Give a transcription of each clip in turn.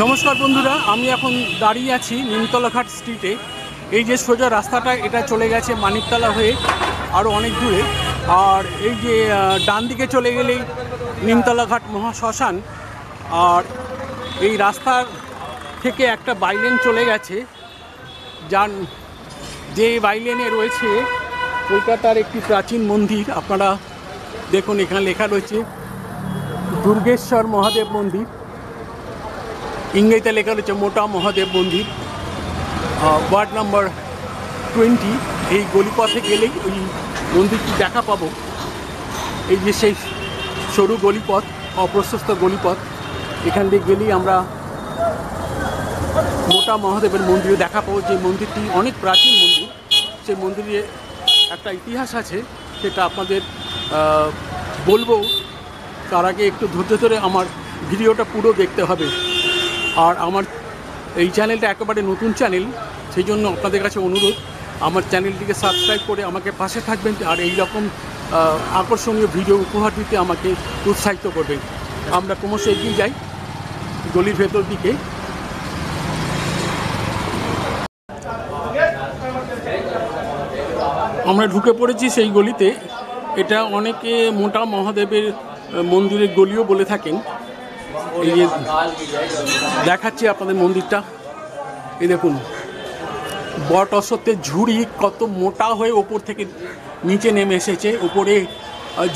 নমস্কার বন্ধুরা, আমি এখন দাঁড়িয়ে আছি নিমতলাঘাট স্ট্রিটে। এই যে সোজা রাস্তাটা, এটা চলে গেছে মানিকতলা হয়ে আরও অনেক দূরে। আর এই যে ডান দিকে চলে গেলেই নিমতলাঘাট মহাশ্মশান। আর এই রাস্তার থেকে একটা বাইলেন চলে গেছে, যার যে বাইলেনে রয়েছে কলকাতার একটি প্রাচীন মন্দির। আপনারা দেখুন, এখানে লেখা রয়েছে দুর্গেশ্বর মহাদেব মন্দির, ইংরেজিতে লেখা রয়েছে মোটা মহাদেব মন্দির, ওয়ার্ড নাম্বার 20। এই গলিপথে গেলেই ওই মন্দিরটি দেখা পাবো। এই যে সেই সরু গলিপথ, অপ্রশস্ত গলিপথ, এখান দিয়ে গেলেই আমরা মোটা মহাদেবের মন্দিরে দেখা পাবো। যে মন্দিরটি অনেক প্রাচীন মন্দির, সেই মন্দিরে একটা ইতিহাস আছে, সেটা আপনাদের বলবো। তার আগে একটু ধৈর্য ধরে আমার ভিডিওটা পুরো দেখতে হবে। আর আমার এই চ্যানেলটা একেবারে নতুন চ্যানেল, সেই জন্য আপনাদের কাছে অনুরোধ, আমার চ্যানেলটিকে সাবস্ক্রাইব করে আমাকে পাশে থাকবেন। আর এই রকম আকর্ষণীয় ভিডিও উপহার দিতে আমাকে উৎসাহিত করবেন। আমরা ক্রমশ এগিয়ে যাই গলির ভেতর দিকে। আমরা ঢুকে পড়েছি সেই গলিতে। এটা অনেকে মোটা মহাদেবের মন্দিরের গলিও বলে থাকেন। এই যে দেখাচ্ছি আপনাদের মন্দিরটা, এই দেখুন বট অশ্বত্থের ঝুড়ি কত মোটা হয়ে ওপর থেকে নিচে নেমে এসেছে। উপরে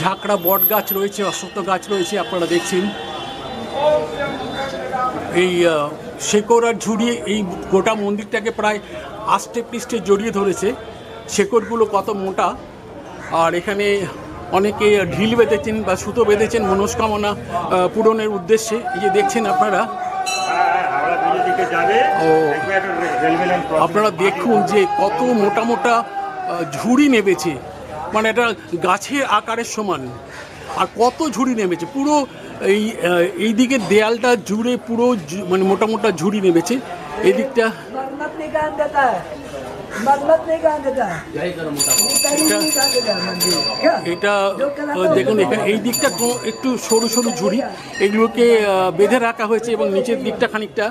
ঝাঁকড়া বট গাছ রয়েছে, অশ্বত্থ গাছ রয়েছে, আপনারা দেখছেন। এই শেকড় আর ঝুড়ি এই গোটা মন্দিরটাকে প্রায় আষ্টে পৃষ্ঠে জড়িয়ে ধরেছে। শেকড়গুলো কত মোটা। আর এখানে অনেকে ঢিল বেঁধেছেন বা সুতো বেঁধেছেন মনস্কামনা পূরণের উদ্দেশ্যে। এই যে দেখছেন আপনারা, আপনারা দেখুন যে কত মোটা মোটা ঝুড়ি নেমেছে, মানে এটা গাছের আকারের সমান। আর কত ঝুড়ি নেমেছে, পুরো এই দিকের দেয়ালটা জুড়ে পুরো মানে মোটা মোটা ঝুড়ি নেমেছে। এই দিকটা এটা দেখুন, এখানে এই দিকটা একটু সরু সরু ঝুড়ি, এগুলোকে বেঁধে রাখা হয়েছে এবং নিচের দিকটা খানিকটা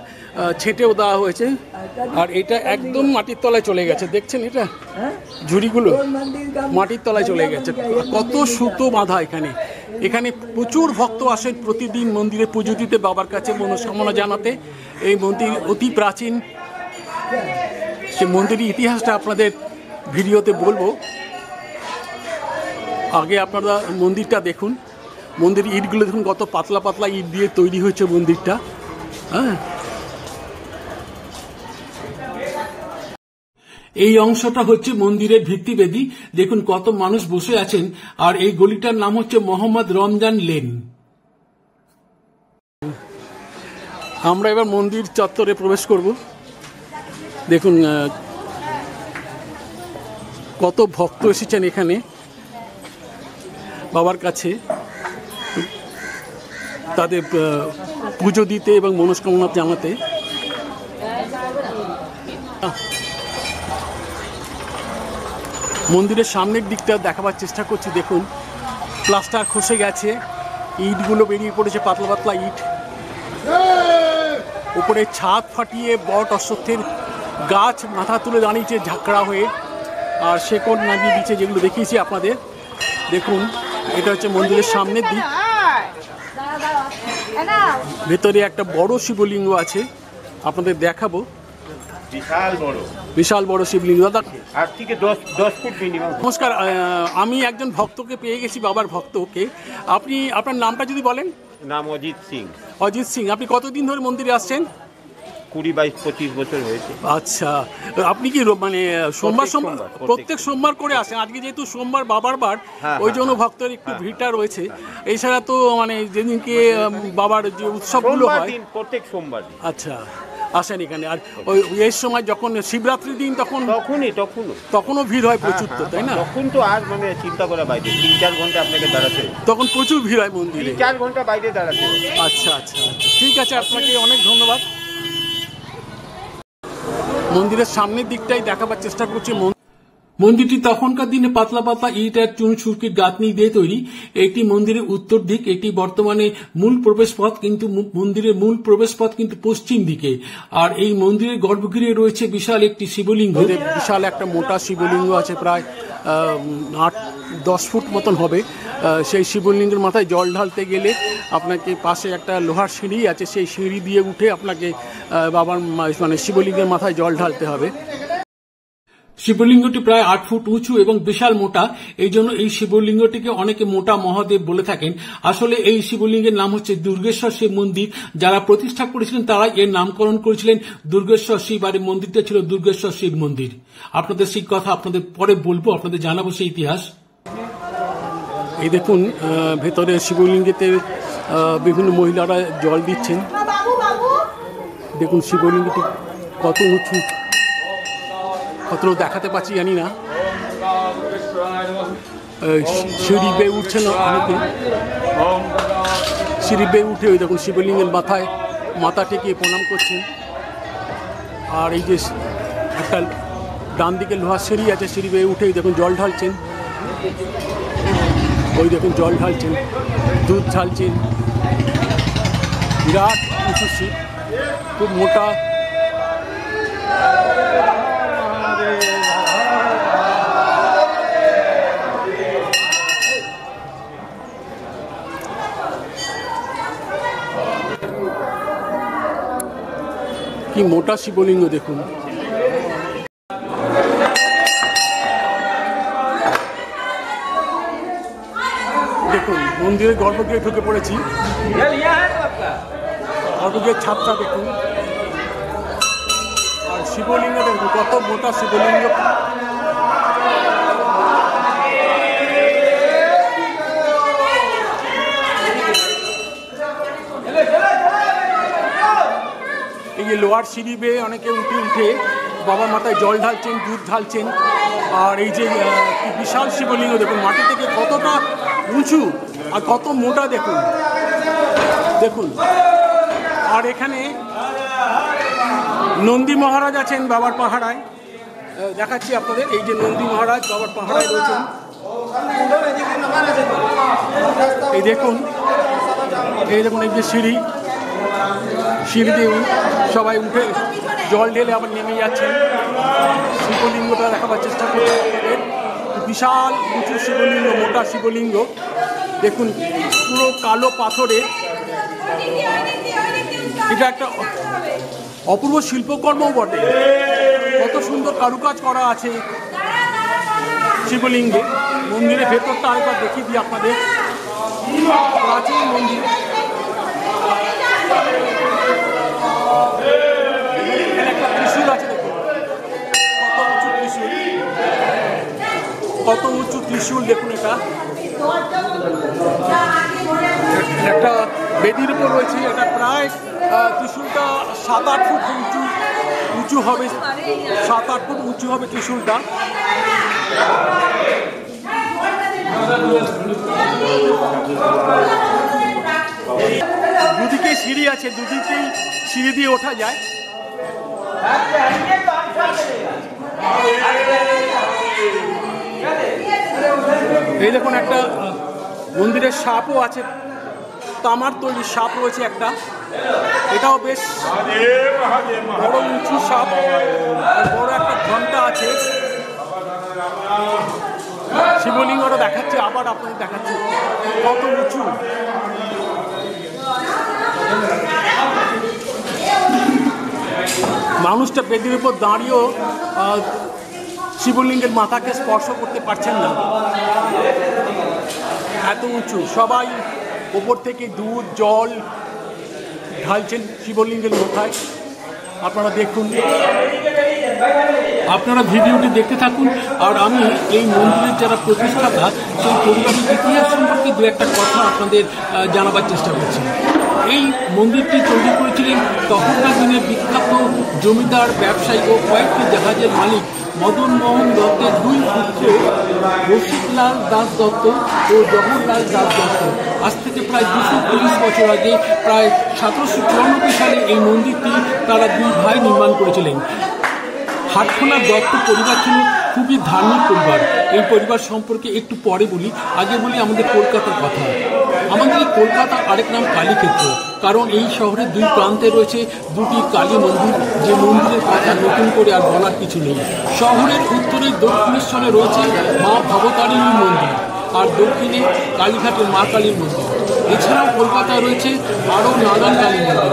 ছেটেও দেওয়া হয়েছে। আর এটা একদম মাটির তলায় চলে গেছে, দেখছেন এটা ঝুড়িগুলো মাটির তলায় চলে গেছে। কত সুতো বাঁধা এখানে। এখানে প্রচুর ভক্ত আসেন প্রতিদিন মন্দিরে পুজো দিতে, বাবার কাছে মনস্কামনা জানাতে। এই মন্দির অতি প্রাচীন, সে মন্দিরের ইতিহাসটা আপনাদের ভিডিওতে বলবো। আগে আপনারা মন্দিরটা দেখুন, মন্দিরের ইটগুলো দেখুন কত পাতলা পাতলা ইট দিয়ে তৈরি হয়েছে মন্দিরটা। হ্যাঁ, এই অংশটা হচ্ছে মন্দিরের ভিত্তিবেদী। দেখুন কত মানুষ বসে আছেন। আর এই গলিটার নাম হচ্ছে মোহাম্মদ রমজান লেন। আমরা এবার মন্দির চত্বরে প্রবেশ করব। দেখুন কত ভক্ত এসেছেন এখানে বাবার কাছে তাদের পুজো দিতে এবং মনস্কামনা জানাতে। মন্দিরের সামনের দিকটা দেখাবার চেষ্টা করছি। দেখুন প্লাস্টার খসে গেছে, ইটগুলো বেরিয়ে পড়েছে, পাতলা পাতলা ইট। উপরে ছাদ ফাটিয়ে বট অশ্বত্থের গাছ মাথা তুলে দাঁড়িয়েছে ঝাঁকড়া হয়ে, আর শেকড় নাগিয়ে দিচ্ছে, যেগুলো দেখিয়েছি আপনাদের। দেখুন এটা হচ্ছে মন্দিরের সামনের দিক। ভেতরে একটা বড় শিবলিঙ্গ আছে, আপনাদের দেখাবো। বিশাল বড় শিবলিঙ্গ। দাদা নমস্কার, আমি একজন ভক্তকে পেয়ে গেছি, বাবার ভক্তকে। আপনি আপনার নামটা যদি বলেন। নাম অজিত সিং। অজিত সিং, আপনি কতদিন ধরে মন্দিরে আসছেন? 20-22-25 বছর হয়েছে। আচ্ছা, আপনি কি মানে সোমবার প্রত্যেক সোমবার করে আসেন? আজকে যেহেতু সোমবার বাবার বার, ওই জন্য ভক্তের একটু ভিড়টা রয়েছে। এছাড়া তো মানে যেদিনকে বাবার যে উৎসবগুলো হয় প্রত্যেক সোমবার। আচ্ছা, আসেন এখানে। আর ওই এই সময় যখন শিবরাত্রির দিন তখনও ভিড় হয় প্রচুর, তো তাই না? তখন তো আর মানে চিন্তা করা বাইরে, 3-4 ঘন্টা আপনাকে দাঁড়াতে, তখন প্রচুর ভিড় হয় মন্দিরে, 4 ঘন্টা বাইরে দাঁড়াতে। আচ্ছা আচ্ছা আচ্ছা, ঠিক আছে, আপনাকে অনেক ধন্যবাদ। মন্দিরের সামনের দিকটাই দেখাবার চেষ্টা করছি। মন্দিরটি তখনকার দিনে পাতলা পাতলা ইট আর চুন সুরকির গাঁথনি দিয়ে তৈরি। একটি মন্দিরের উত্তর দিক, এটি বর্তমানে মূল প্রবেশ পথ, কিন্তু মন্দিরের মূল প্রবেশ পথ কিন্তু পশ্চিম দিকে। আর এই মন্দিরের গর্ভগৃহে রয়েছে বিশাল একটি শিবলিঙ্গ, বিশাল একটা মোটা শিবলিঙ্গ আছে, প্রায় 8-10 ফুট মতন হবে। সেই শিবলিঙ্গের মাথায় জল ঢালতে গেলে আপনাকে পাশে একটা লোহার সিঁড়ি আছে, সেই সিঁড়ি দিয়ে উঠে আপনাকে বাবার মানে শিবলিঙ্গের মাথায় জল ঢালতে হবে। শিবলিঙ্গটি প্রায় 8 ফুট উঁচু এবং বিশাল মোটা, এই জন্য এই শিবলিঙ্গটিকে অনেকে মোটা মহাদেব বলে থাকেন। আসলে এই শিবলিঙ্গের নাম হচ্ছে দুর্গেশ্বর শিব মন্দির। যারা প্রতিষ্ঠা করেছিলেন তারা এর নামকরণ করেছিলেন দুর্গেশ্বর শিব, আর এই মন্দিরটা ছিল দুর্গেশ্বর শিব মন্দির। আপনাদের সেই কথা আপনাদের পরে বলবো, আপনাদের জানাবো সেই ইতিহাস। এই দেখুন ভেতরে শিবলিঙ্গেতে বিভিন্ন মহিলারা জল দিচ্ছেন। দেখুন শিবলিঙ্গটি কত উঁচু, কতটা দেখাতে পাচ্ছি জানি না। সিঁড়ি বেয়ে উঠছেন অনেকে, সিঁড়ি বেয়ে উঠে ওই দেখুন শিবলিঙ্গের মাথা টেকে প্রণাম করছেন। আর এই যে একটা ডান দিকে লোহার সিঁড়ি আছে, সিঁড়ি বেয়ে উঠে দেখুন জল ঢালছেন। ওই দেখুন জল ঢালছেন, দুধ ঢালছেন। বিরাট উঁচু শিব, খুব মোটা। কি মোটা শিবলিঙ্গ দেখুন। দেখুন মন্দিরের গর্ভগৃহে ঢুকে পড়েছি। গর্ভগৃহের ছাদটা দেখুন, আর শিবলিঙ্গ দেখুন কত মোটা শিবলিঙ্গ। এই যে লোহার সিঁড়ি বেয়ে অনেকে উঠে বাবার মাথায় জল ঢালছেন, দুধ ঢালছেন। আর এই যে বিশাল শিবলিঙ্গ দেখুন মাটি থেকে কতটা উঁচু আর কত মোটা দেখুন দেখুন। আর এখানে নন্দী মহারাজ আছেন বাবার পাহাড়ায়, দেখাচ্ছি আপনাদের। এই যে নন্দী মহারাজ বাবার পাহাড়ায় রয়েছেন, এই দেখুন। এই দেখুন এই যে সিঁড়ি দিয়ে সবাই উঠে জল ঢেলে আবার নেমে যাচ্ছেন। শিবলিঙ্গটা দেখাবার চেষ্টা করছি আপনাদের। বিশাল উঁচু শিবলিঙ্গ, মোটা শিবলিঙ্গ দেখুন, পুরো কালো পাথরের। এটা একটা অপূর্ব শিল্পকর্মও বটে, কত সুন্দর কারুকাজ করা আছে শিবলিঙ্গে। মন্দিরের ভেতরটা আরেকবার দেখিয়ে দিই আপনাদের, প্রাচীন মন্দির। একটা ত্রিশূল আছে দেখুন, কত উঁচু ত্রিশূল দেখুন। এটা একটা বেদির উপর রয়েছে, এটা প্রায় ত্রিশূলটা 7-8 ফুট উঁচু হবে, 7-8 ফুট উঁচু হবে ত্রিশূলটা। দুদিকে সিঁড়ি আছে, দুদিকেই সিঁড়ি দিয়ে ওঠা যায়। এই দেখুন একটা মন্দিরের সাপও আছে, তামার তৈরি সাপ রয়েছে একটা, এটাও বেশ বড় উঁচু সাপ। বড় একটা ঘন্টা আছে। শিবলিঙ্গটা দেখাচ্ছে, আবার আপনাদের দেখাচ্ছি কত উঁচু। মানুষটা বেদির উপর দাঁড়িয়েও শিবলিঙ্গের মাথাকে স্পর্শ করতে পারছেন না, এত উঁচু। সবাই ওপর থেকে দুধ জল ঢালছেন শিবলিঙ্গের মাথায়। আপনারা দেখুন, আপনারা ভিডিওটি দেখতে থাকুন। আর আমি এই মন্দিরের যারা প্রতিষ্ঠাতা সেই পরিবারের ইতিহাস সম্পর্কে দু একটা কথা আপনাদের জানাবার চেষ্টা করছি। এই মন্দিরটি তৈরি করেছিলেন তখনকার দিনের বিখ্যাত জমিদার, ব্যবসায়ী ও কয়েকটি জাহাজের মালিক মদন মোহন দত্তের 2 পুত্র রসিকলাল দাস দত্ত ও জগন্নাথ দাস দত্ত। আজ থেকে প্রায় 230 বছর আগে, প্রায় 1794 সালে এই মন্দিরটি তারা 2 ভাই নির্মাণ করেছিলেন। হাটখোনা দত্ত পরিবার ছিল খুবই ধার্মিক পরিবার। এই পরিবার সম্পর্কে একটু পরে বলি, আগে বলি আমাদের কলকাতার কথা। আমাদের এই কলকাতার আরেক নাম কালীক্ষেত্র, কারণ এই শহরের দুই প্রান্তে রয়েছে দুটি কালী মন্দির, যে মন্দিরের কথা নতুন করে আর বলার কিছু নেই। শহরের উত্তরে দক্ষিণেশ্বরে রয়েছে মা ভবতারিণী মন্দির, আর দক্ষিণে কালীঘাটের মা কালীর মন্দির। এছাড়াও কলকাতায় রয়েছে আরও নানান কালী মন্দির,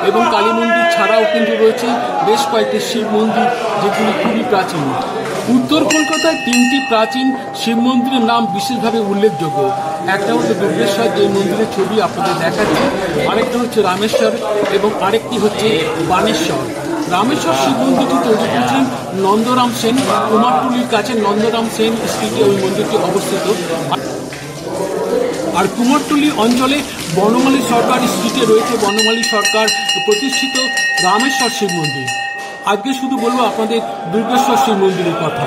এবং কালী মন্দির ছাড়াও কিন্তু রয়েছে বেশ কয়েকটি শিব মন্দির, যেগুলি খুবই প্রাচীন। উত্তর কলকাতায় 3টি প্রাচীন শিব মন্দিরের নাম বিশেষভাবে উল্লেখযোগ্য। একটা হচ্ছে দুর্গেশ্বর, যে মন্দিরের ছবি আপনাদের দেখাচ্ছি, আরেকটা হচ্ছে রামেশ্বর, এবং আরেকটি হচ্ছে বানেশ্বর। রামেশ্বর শিব মন্দিরটি তৈরি করেছেন নন্দরাম সেন। কুমারটুলির কাছে নন্দরাম সেন স্ট্রিটে ওই মন্দিরটি অবস্থিত। আর কুমারটুলি অঞ্চলে বনমালী সরকার স্ট্রিটে রয়েছে বনমালী সরকার প্রতিষ্ঠিত রামেশ্বর শিব মন্দির। আজকে শুধু বলবো আপনাদের দুর্গেশ্বর শিব মন্দিরের কথা।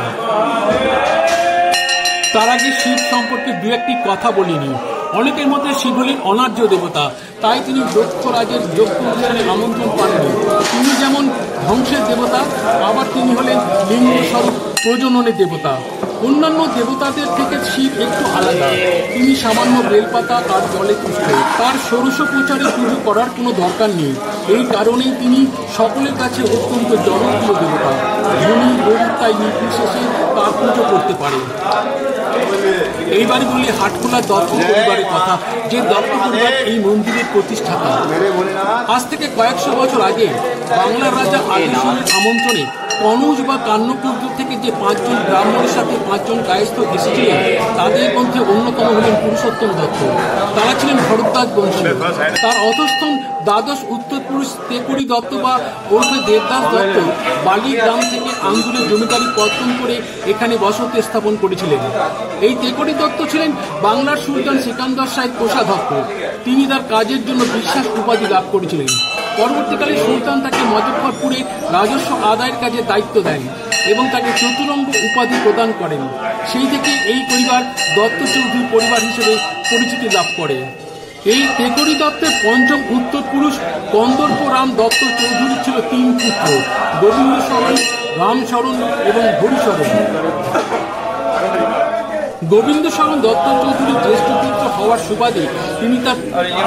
তার আগে শিব সম্পর্কে দু একটি কথা বলিনি। অনেকের মধ্যে শিব হলেন অনার্য দেবতা, তাই তিনি দক্ষ রাজের যজ্ঞ অনুষ্ঠানে আমন্ত্রণ পাননি। তিনি যেমন ধ্বংসের দেবতা, আবার তিনি হলেন লিঙ্গ স্বরূপ প্রজননের দেবতা। অন্যান্য দেবতাদের থেকে শিব একটু আলাদা। তিনি সামান্য বেলপাতা আর জলে তুষ্ট। তার ষোড়শ প্রচারে পুজো করার কোনো দরকার নেই। এই কারণেই তিনি সকলের কাছে অত্যন্ত জনপ্রিয় দেবতা। ধনী গরিব তাই নির্বিশেষে তার পুজো করতে পারে। এইবার বললে হাটখোলা দত্ত পরিবারের কথা, যে দত্ত পরিবার এই মন্দিরের প্রতিষ্ঠাতা। আজ থেকে কয়েকশো বছর আগে বাংলার রাজা আদিশূরের আমন্ত্রণে কনৌজ বা কান্যকুব্জ থেকে যে 5 জন ব্রাহ্মণের সাথে 5 জন কায়স্থ এসেছিলেন, তাদের মধ্যে অন্যতম হলেন পুরুষোত্তম দত্ত। তারা ছিলেন ভরদ্বাজ বংশীয়। তার অধস্তন দ্বাদশ উত্তর পুরুষ তেকুড়ি দত্ত বা ওরফে দেবদাস দত্ত বালি গ্রাম থেকে আঙ্গুলের জমিদারি কর্তন করে এখানে বসতি স্থাপন করেছিলেন। এই তেকুড়ি দত্ত ছিলেন বাংলার সুলতান সিকান্দর শাহের কোষাধ্যক্ষ। তিনি তার কাজের জন্য বিশ্বাস উপাধি লাভ করেছিলেন। পরবর্তীকালে সুলতান তাকে মজফরপুরে রাজস্ব আদায়ের কাজে দায়িত্ব দেন এবং তাকে চতুরঙ্গ উপাধি প্রদান করেন। সেই থেকে এই পরিবার দত্ত চৌধুরী পরিবার হিসেবে পরিচিতি লাভ করে। এই তেকরি দত্তের পঞ্চম উত্তর পুরুষ কন্দর্প রাম দত্ত চৌধুরী ছিল 3 পুত্র, গোবিন্দ শরণ, রামশরণ এবং হরিশরণ। গোবিন্দ শরণ দত্ত চৌধুরীর জ্যেষ্ঠ পুত্র হওয়ার সুবাদে তিনি তার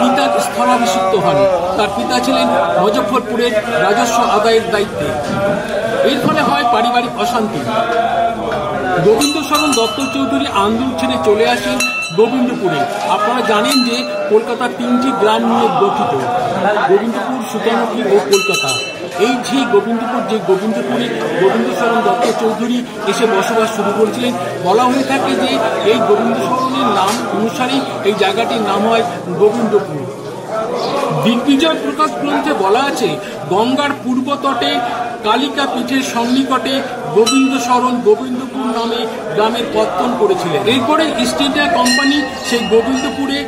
পিতার স্থলাভিষিক্ত হন। তার পিতা ছিলেন মুজফ্ফরপুরের রাজস্ব আদায়ের দায়িত্বে। এর ফলে হয় পারিবারিক অশান্তি। গোবিন্দ শরণ দত্ত চৌধুরী আন্দুল ছেড়ে চলে আসেন গোবিন্দপুরে। আপনারা জানেন যে কলকাতার 3টি গ্রাম নিয়ে গঠিত, গোবিন্দপুর, সুতানুটি ও কলকাতা। এই যে গোবিন্দপুরে গোবিন্দ শরণ দত্ত চৌধুরী এসে বসবাস শুরু করেছিলেন। বলা হয়ে থাকে যে এই গোবিন্দ শরণের নাম অনুসারেই এই জায়গাটির নাম হয় গোবিন্দপুর। দিগ্বিজয় প্রকাশ গ্রন্থে বলা আছে, গঙ্গার পূর্ব তটে কালিকা পীঠের সন্নিকটে গোবিন্দ শরণ গোবিন্দপুর নামে গ্রামের পত্তন করেছিলেন। এরপরে ইস্ট ইন্ডিয়া কোম্পানি সেই গোবিন্দপুরে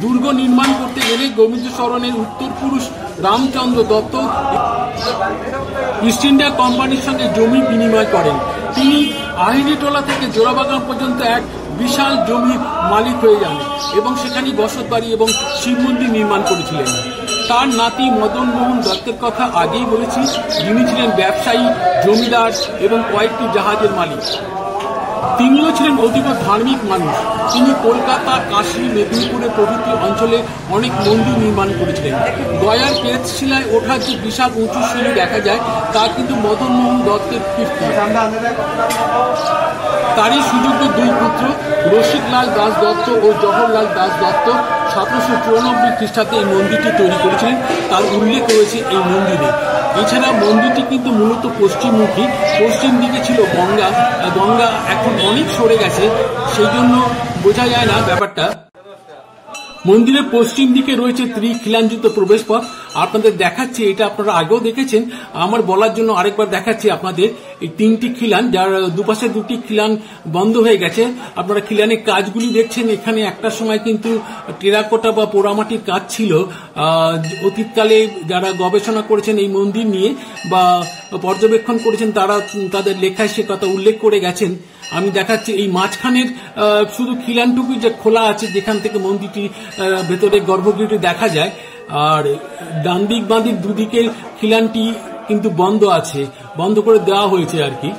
দুর্গ নির্মাণ করতে গেলে গোবিন্দ শরণের উত্তর পুরুষ রামচন্দ্র দত্ত ইস্ট ইন্ডিয়া কোম্পানির সঙ্গে জমি বিনিময় করেন। তিনি আহিরিটোলা থেকে জোড়াবাগান পর্যন্ত এক বিশাল জমির মালিক হয়ে যান এবং সেখানে বসত বাড়ি এবং শিব মন্দির নির্মাণ করেছিলেন। তার নাতি মদন মোহন দত্তের কথা আগেই বলেছি, যিনি ছিলেন ব্যবসায়ী, জমিদার এবং কয়েকটি জাহাজের মালিক। তিনিও ছিলেন অতীব ধার্মিক মানুষ। তিনি কলকাতা, কাশী, মেদিনীপুরের প্রভৃতি অঞ্চলে অনেক মন্দির নির্মাণ করেছিলেন। গয়ার পেতশিলায় ওঠার যে বিশাল উঁচু সিঁড়ি দেখা যায়, তা কিন্তু মদন মোহন দত্তের কীর্তি। তারই সুযোগ্য 2 পুত্র রসিকলাল দাস দত্ত ও জওহরলাল দাস দত্ত 1794 খ্রিস্টাব্দে এই মন্দিরটি তৈরি করেছিলেন। তার উল্লেখ রয়েছে এই মন্দিরে। এছাড়া মন্দিরটি কিন্তু মূলত পশ্চিমমুখী। পশ্চিম দিকে ছিল গঙ্গা। গঙ্গা এখন অনেক সরে গেছে, সেই জন্য বোঝা যায় না ব্যাপারটা। মন্দিরের পশ্চিম দিকে রয়েছে ত্রিখিলানযুক্ত প্রবেশ পথ। আপনাদের দেখাচ্ছি, এটা আপনারা আগেও দেখেছেন, আমার বলার জন্য আরেকবার দেখাচ্ছি আপনাদের। এই 3টি খিলান, যার দুপাশে 2টি খিলান বন্ধ হয়ে গেছে। আপনারা খিলানের কাজগুলি দেখছেন। এখানে একটা সময় কিন্তু টেরাকোটা বা পোড়ামাটির কাজ ছিল। অতীতকালে যারা গবেষণা করেছেন এই মন্দির নিয়ে বা পর্যবেক্ষণ করেছেন, তারা তাদের লেখায় সে কথা উল্লেখ করে গেছেন। আমি দেখাচ্ছি এই মাঝখানের শুধু খিলানটুকু যে খোলা আছে, যেখান থেকে মন্দিরটি ভেতরে গর্ভগৃহটি দেখা যায়। আর ডান দিক বাঁ দিক দুদিকের খিলানটি কিন্তু বন্ধ আছে, বন্ধ করে দেওয়া হয়েছে আর কি।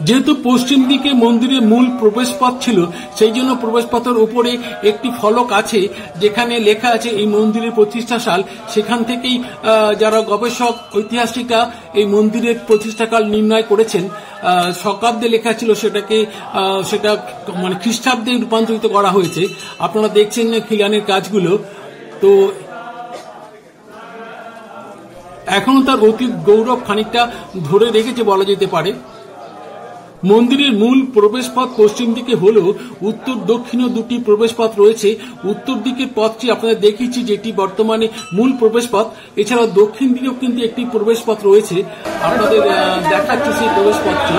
যেহেতু পশ্চিম দিকে মন্দিরের মূল প্রবেশপথ ছিল, সেই জন্য প্রবেশপথের উপরে একটি ফলক আছে যেখানে লেখা আছে এই মন্দিরের প্রতিষ্ঠা সাল। সেখান থেকেই যারা গবেষক ঐতিহাসিকরা এই মন্দিরের প্রতিষ্ঠাকাল নির্ণয় করেছেন। শকাব্দে লেখা ছিল, সেটা মানে খ্রিস্টাব্দে রূপান্তরিত করা হয়েছে। আপনারা দেখছেন খিলানের কাজগুলো, তো এখনো তার অতীত গৌরব খানিকটা ধরে রেখেছে বলা যেতে পারে। মন্দিরের মূল প্রবেশপথ পশ্চিম দিকে হলেও উত্তর দক্ষিণেও দুটি প্রবেশপথ রয়েছে। উত্তর দিকের পথটি আপনাদের দেখিয়েছি, যেটি বর্তমানে মূল প্রবেশপথ। এছাড়াও দক্ষিণ দিকেও কিন্তু একটি প্রবেশপথ রয়েছে, আপনাদের দেখাচ্ছি সেই প্রবেশপথটি।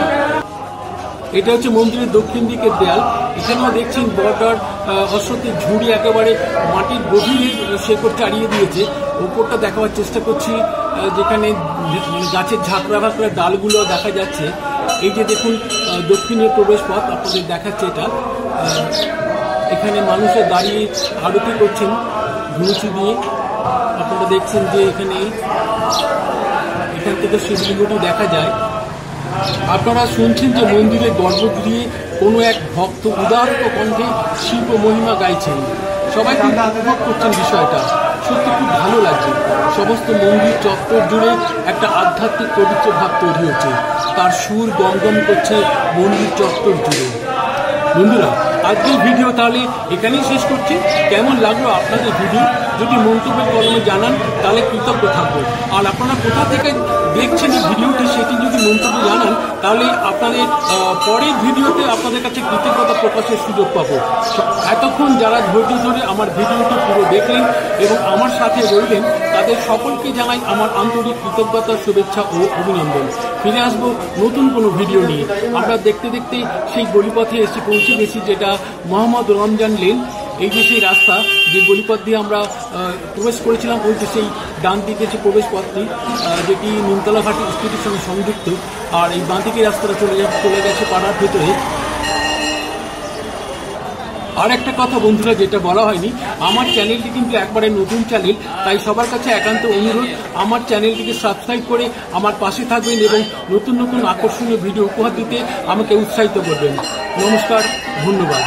এটা হচ্ছে মন্দিরের দক্ষিণ দিকের দেয়াল। এখানেও দেখছেন বর্ডার অশ্বত্থের ঝুড়ি একেবারে মাটির গভীরে শেকড় চাড়িয়ে দিয়েছে। ওপরটা দেখাবার চেষ্টা করছি, যেখানে গাছের ঝাঁকড়া ভাঁকড়া ডালগুলো দেখা যাচ্ছে। এই যে দেখুন দক্ষিণের প্রবেশপথ আপনাদের দেখাচ্ছে এটা। এখানে মানুষের দাঁড়িয়ে আরতি করছেন ধুনুচি দিয়ে। আপনারা দেখছেন যে এখান থেকে শিবলিঙ্গটি দেখা যায়। আপনারা শুনছেন যে মন্দিরের গর্ভগৃহে কোনো এক ভক্ত উদাত্ত কণ্ঠে শিব মহিমা গাইছেন। সবাই খুব উপভোগ করছেন বিষয়টা, সত্যি খুব ভালো লাগছে। সমস্ত মন্দির চত্বর জুড়ে একটা আধ্যাত্মিক পবিত্র ভাব তৈরি হচ্ছে, তার সুর গমগম করছে মন্দির চত্বর জুড়ে। বন্ধুরা, আজকের ভিডিও তাহলে এখানেই শেষ করছি। কেমন লাগলো আপনাদের ভিডিও যদি মন্তব্যের কলমে জানান তাহলে কৃতজ্ঞ থাকবো। আর আপনারা কোথা থেকে দেখছেন এই ভিডিওটি সেটি যদি মন্তব্য জানান তাহলে আপনাদের পরের ভিডিওতে আপনাদের কাছে কৃতজ্ঞতা প্রকাশের সুযোগ পাবো। এতক্ষণ যারা ধৈর্য ধরে আমার ভিডিওটি পুরো দেখলেন এবং আমার সাথে রইলেন তাদের সকলকে জানাই আমার আন্তরিক কৃতজ্ঞতা, শুভেচ্ছা ও অভিনন্দন। ফিরে আসবো নতুন কোনো ভিডিও নিয়ে। আমরা দেখতে দেখতে সেই গলিপথে এসে পৌঁছে গেছি, যেটা মোহাম্মদ রমজান লেন। এই যে সেই রাস্তা, যে গলিপথ দিয়ে আমরা প্রবেশ করেছিলাম, ওই যে সেই ডান দিকে যে প্রবেশ পথটি, যেটি নিমতলা ঘাটি স্ট্রিটের সঙ্গে সংযুক্ত। আর এই বাঁ দিকে রাস্তাটা চলে গেছে পাড়ার ভেতরে। আর একটা কথা বন্ধুরা, যেটা বলা হয়নি, আমার চ্যানেলটি কিন্তু একবারে নতুন চ্যানেল, তাই সবার কাছে একান্ত অনুরোধ আমার চ্যানেলটিকে সাবস্ক্রাইব করে আমার পাশে থাকবেন এবং নতুন নতুন আকর্ষণীয় ভিডিও উপহার দিতে আমাকে উৎসাহিত করবেন। নমস্কার, ধন্যবাদ।